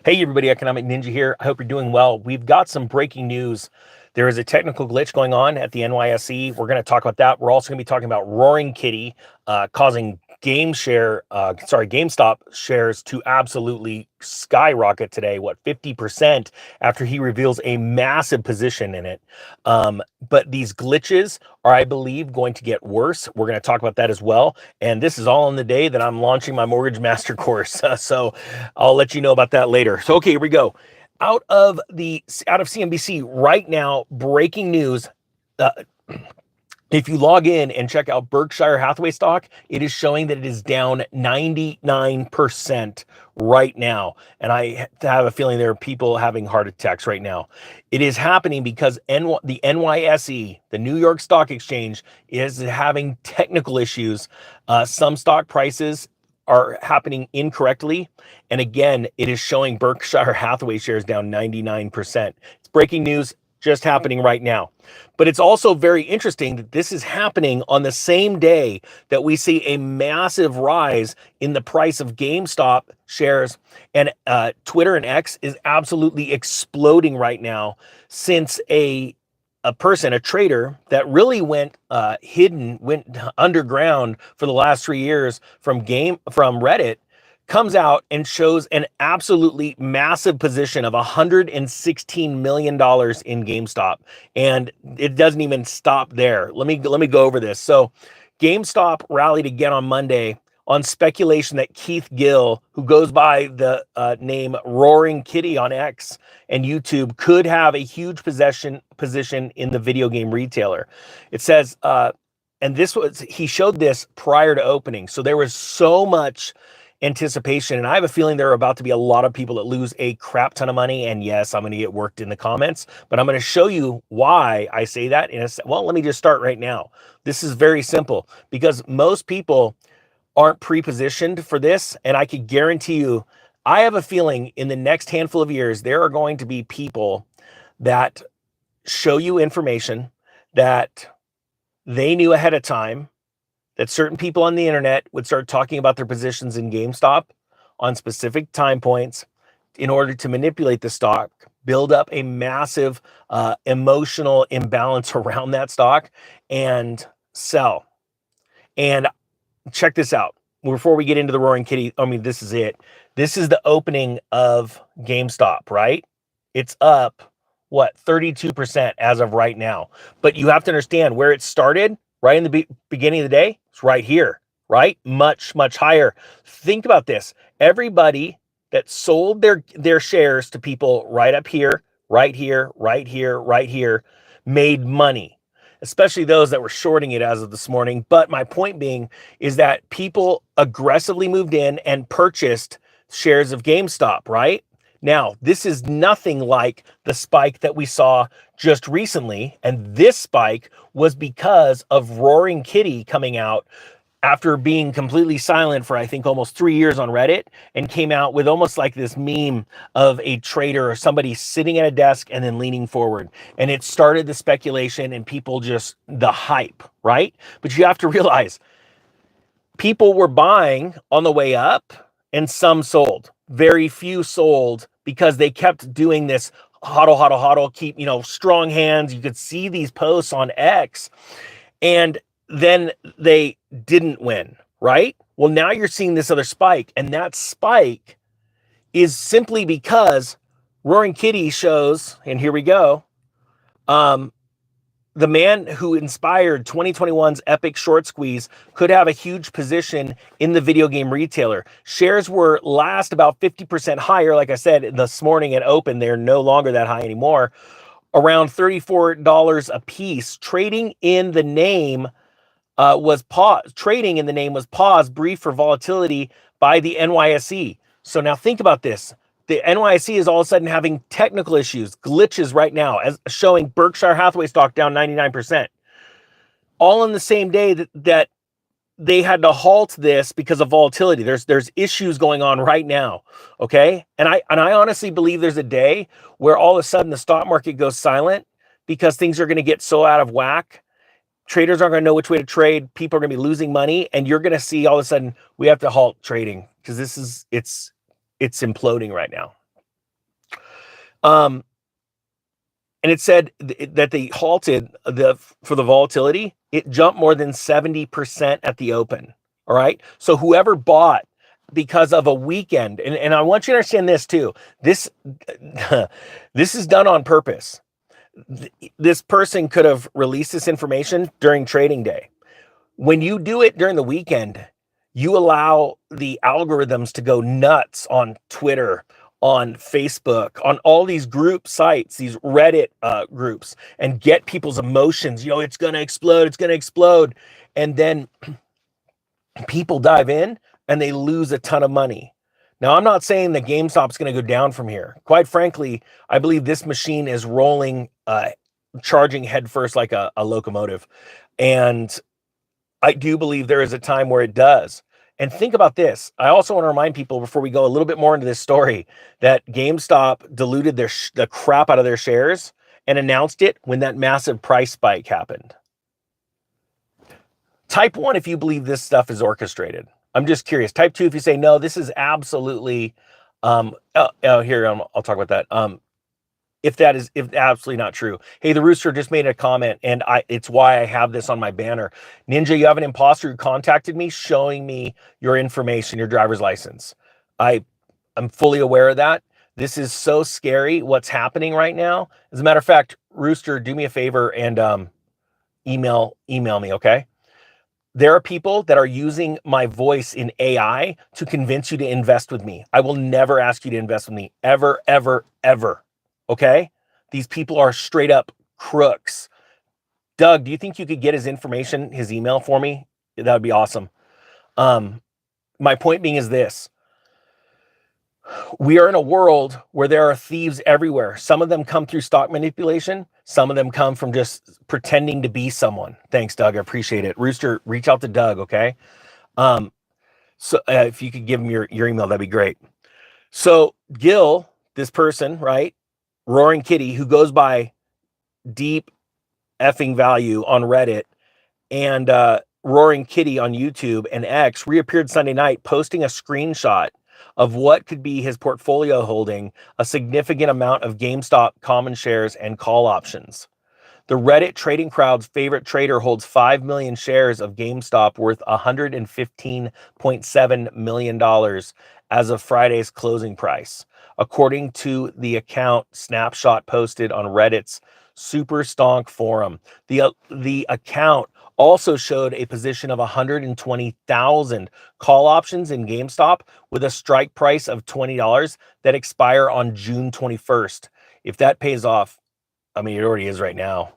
Hey everybody, Economic Ninja here. I hope you're doing well. We've got some breaking news. There is a technical glitch going on at the NYSE. We're going to talk about that. We're also going to be talking about Roaring Kitty causing GameStop shares to absolutely skyrocket today. What, 50% after he reveals a massive position in it. But these glitches are, I believe, going to get worse. We're going to talk about that as well. And this is all on the day that I'm launching my mortgage master course. So I'll let you know about that later. So, okay, here we go. Out of CNBC right now, breaking news. If you log in and check out Berkshire Hathaway stock, it is showing that it is down 99% right now. And I have a feeling there are people having heart attacks right now. It is happening because the NYSE, the New York Stock Exchange, is having technical issues. Some stock prices are happening incorrectly. And again, it is showing Berkshire Hathaway shares down 99%. It's breaking news, just happening right now. But it's also very interesting that this is happening on the same day that we see a massive rise in the price of GameStop shares, and Twitter and X is absolutely exploding right now since a trader that really went underground for the last 3 years from Reddit comes out and shows an absolutely massive position of $116 million in GameStop. And it doesn't even stop there. Let me go over this. So GameStop rallied again on Monday on speculation that Keith Gill, who goes by the name Roaring Kitty on X and YouTube, could have a huge position in the video game retailer. It says, and he showed this prior to opening. So there was so much anticipation, and I have a feeling there are about to be a lot of people that lose a crap ton of money. And yes, I'm going to get worked in the comments, but I'm going to show you why I say that well, let me just start right now. This is very simple because most people aren't pre-positioned for this, and I could guarantee you, I have a feeling in the next handful of years there are going to be people that show you information that they knew ahead of time, that certain people on the internet would start talking about their positions in GameStop on specific time points in order to manipulate the stock, build up a massive emotional imbalance around that stock, and sell. And check this out. Before we get into the Roaring Kitty, this is it. This is the opening of GameStop, right? It's up, 32% as of right now. But you have to understand where it started, right in the beginning of the day. It's right here, right? Much, much higher. Think about this. Everybody that sold their shares to people right up here, right here, right here, right here, made money, especially those that were shorting it as of this morning. But my point being is that people aggressively moved in and purchased shares of GameStop, right? Now, this is nothing like the spike that we saw just recently. And this spike was because of Roaring Kitty coming out after being completely silent for, I think, almost 3 years on Reddit, and came out with almost like this meme of a trader or somebody sitting at a desk and then leaning forward. And it started the speculation and people the hype, right? But you have to realize people were buying on the way up and some sold. Very few sold because they kept doing this hodl, keep, strong hands. You could see these posts on X, and then they didn't win, right? Well, now you're seeing this other spike, and that spike is simply because Roaring Kitty shows, and here we go, the man who inspired 2021's epic short squeeze could have a huge position in the video game retailer. Shares were last about 50% higher. Like I said, this morning at open, they're no longer that high anymore. Around $34 a piece. Trading in the name was paused brief for volatility by the NYSE. So now think about this. The NYSE is all of a sudden having technical issues, glitches right now, as showing Berkshire Hathaway stock down 99%. All in the same day that they had to halt this because of volatility. There's issues going on right now, okay? And I honestly believe there's a day where all of a sudden the stock market goes silent because things are going to get so out of whack. Traders aren't going to know which way to trade. People are going to be losing money, and you're going to see all of a sudden we have to halt trading because it's imploding right now. And it said that they halted for the volatility. It jumped more than 70% at the open. All right. So whoever bought because of a weekend, and I want you to understand this too. This this is done on purpose. This person could have released this information during trading day. When you do it during the weekend, you allow the algorithms to go nuts on Twitter, on Facebook, on all these group sites, these Reddit groups, and get people's emotions. It's going to explode. It's going to explode. And then people dive in and they lose a ton of money. Now, I'm not saying that GameStop's going to go down from here. Quite frankly, I believe this machine is rolling, charging headfirst like a locomotive. And I do believe there is a time where it does. And think about this. I also want to remind people before we go a little bit more into this story that GameStop diluted the crap out of their shares and announced it when that massive price spike happened. Type 1 if you believe this stuff is orchestrated. I'm just curious. Type 2 if you say, no, this is absolutely, I'll talk about that. If absolutely not true. Hey, the Rooster just made a comment, and it's why I have this on my banner. Ninja, you have an imposter who contacted me showing me your information, your driver's license. I'm fully aware of that. This is so scary what's happening right now. As a matter of fact, Rooster, do me a favor and email me, okay? There are people that are using my voice in AI to convince you to invest with me. I will never ask you to invest with me, ever, ever, ever. Okay? These people are straight up crooks. Doug, do you think you could get his information, his email for me? That would be awesome. My point being is this. We are in a world where there are thieves everywhere. Some of them come through stock manipulation. Some of them come from just pretending to be someone. Thanks, Doug. I appreciate it. Rooster, reach out to Doug, okay? So if you could give him your email, that'd be great. So Gil, this person, right? Roaring Kitty, who goes by Deep Effing Value on Reddit, and Roaring Kitty on YouTube and X, reappeared Sunday night posting a screenshot of what could be his portfolio holding a significant amount of GameStop common shares and call options. The Reddit trading crowd's favorite trader holds 5 million shares of GameStop worth $115.7 million as of Friday's closing price, according to the account snapshot posted on Reddit's Super Stonk forum. The account also showed a position of 120,000 call options in GameStop with a strike price of $20 that expire on June 21st. If that pays off, I mean, it already is right now,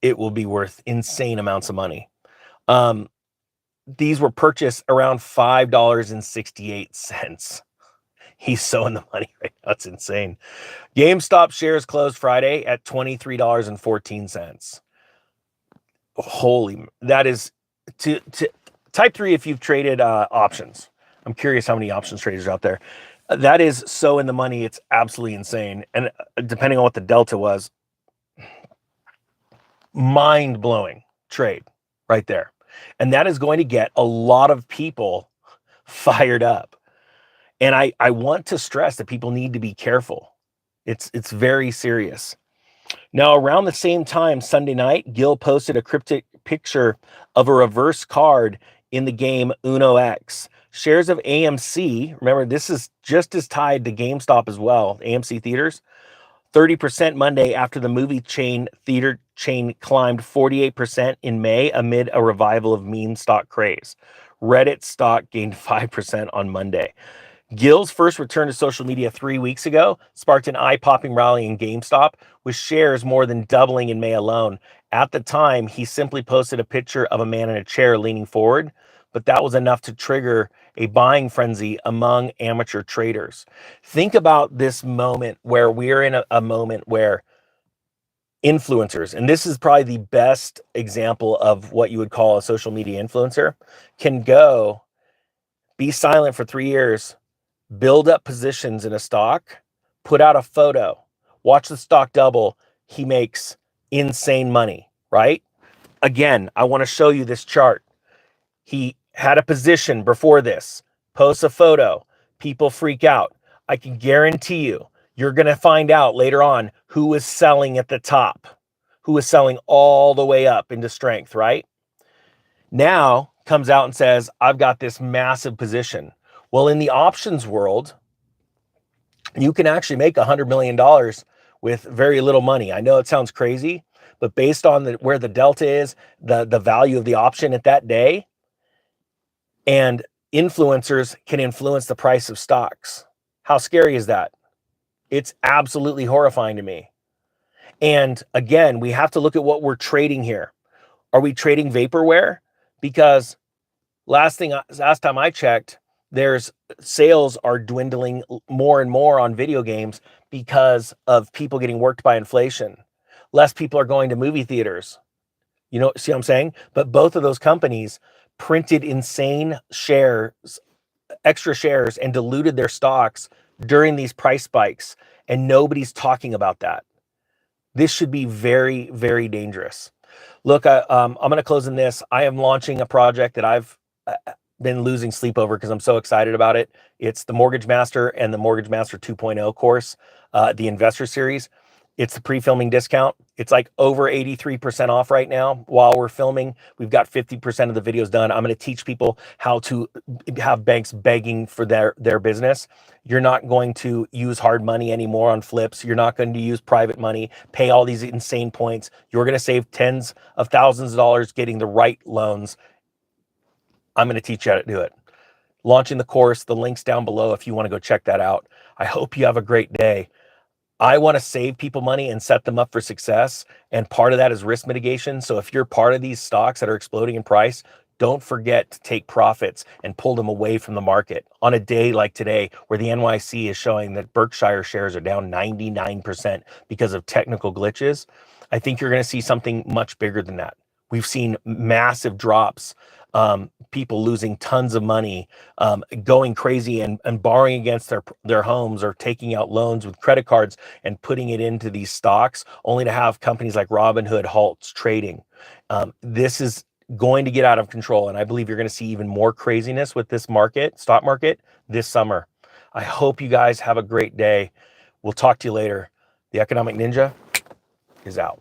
it will be worth insane amounts of money. These were purchased around $5.68. He's so in the money right now. That's insane. GameStop shares closed Friday at $23.14. Holy, that is to type 3 if you've traded options. I'm curious how many options traders are out there. That is so in the money. It's absolutely insane. And depending on what the delta was, mind-blowing trade right there. And that is going to get a lot of people fired up. And I want to stress that people need to be careful. It's very serious. Now, around the same time, Sunday night, Gil posted a cryptic picture of a reverse card in the game Uno X. Shares of AMC, remember, this is just as tied to GameStop as well, AMC Theaters, 30% Monday after the movie theater chain climbed 48% in May amid a revival of meme stock craze. Reddit stock gained 5% on Monday. Gil's first return to social media 3 weeks ago sparked an eye-popping rally in GameStop, with shares more than doubling in May alone. At the time, he simply posted a picture of a man in a chair leaning forward, but that was enough to trigger a buying frenzy among amateur traders. Think about this moment where we're in a moment where influencers, and this is probably the best example of what you would call a social media influencer, can go be silent for 3 years, build up positions in a stock, put out a photo, watch the stock double. He makes insane money, right? Again, I want to show you this chart. He had a position before this, posts a photo, people freak out. I can guarantee you, You're going to find out later on who is selling at the top, who is selling all the way up into strength, right? Now comes out and says, I've got this massive position. Well, in the options world, you can actually make $100 million with very little money. I know it sounds crazy, but based on where the delta is, the value of the option at that day, and influencers can influence the price of stocks. How scary is that? It's absolutely horrifying to me. And again, we have to look at what we're trading here. Are we trading vaporware? Because last time I checked, there's sales are dwindling more and more on video games because of people getting worked by inflation. Less people are going to movie theaters. You know, see what I'm saying? But both of those companies printed insane shares, extra shares, and diluted their stocks during these price spikes. And nobody's talking about that. This should be very, very dangerous. Look, I'm going to close in this. I am launching a project that I've been losing sleep over because I'm so excited about it. It's the Mortgage Master and the Mortgage Master 2.0 course, the Investor Series. It's the pre-filming discount. It's like over 83% off right now. While we're filming, we've got 50% of the videos done. I'm going to teach people how to have banks begging for their business. You're not going to use hard money anymore on flips. You're not going to use private money, pay all these insane points. You're going to save tens of thousands of dollars getting the right loans. I'm going to teach you how to do it. Launching the course, the link's down below if you want to go check that out. I hope you have a great day. I want to save people money and set them up for success. And part of that is risk mitigation. So if you're part of these stocks that are exploding in price, don't forget to take profits and pull them away from the market on a day like today, where the NYC is showing that Berkshire shares are down 99% because of technical glitches. I think you're going to see something much bigger than that. We've seen massive drops, people losing tons of money, going crazy and borrowing against their homes, or taking out loans with credit cards and putting it into these stocks, only to have companies like Robinhood halts trading. This is going to get out of control, and I believe you're going to see even more craziness with this stock market this summer. I hope you guys have a great day. We'll talk to you later. The Economic Ninja is out.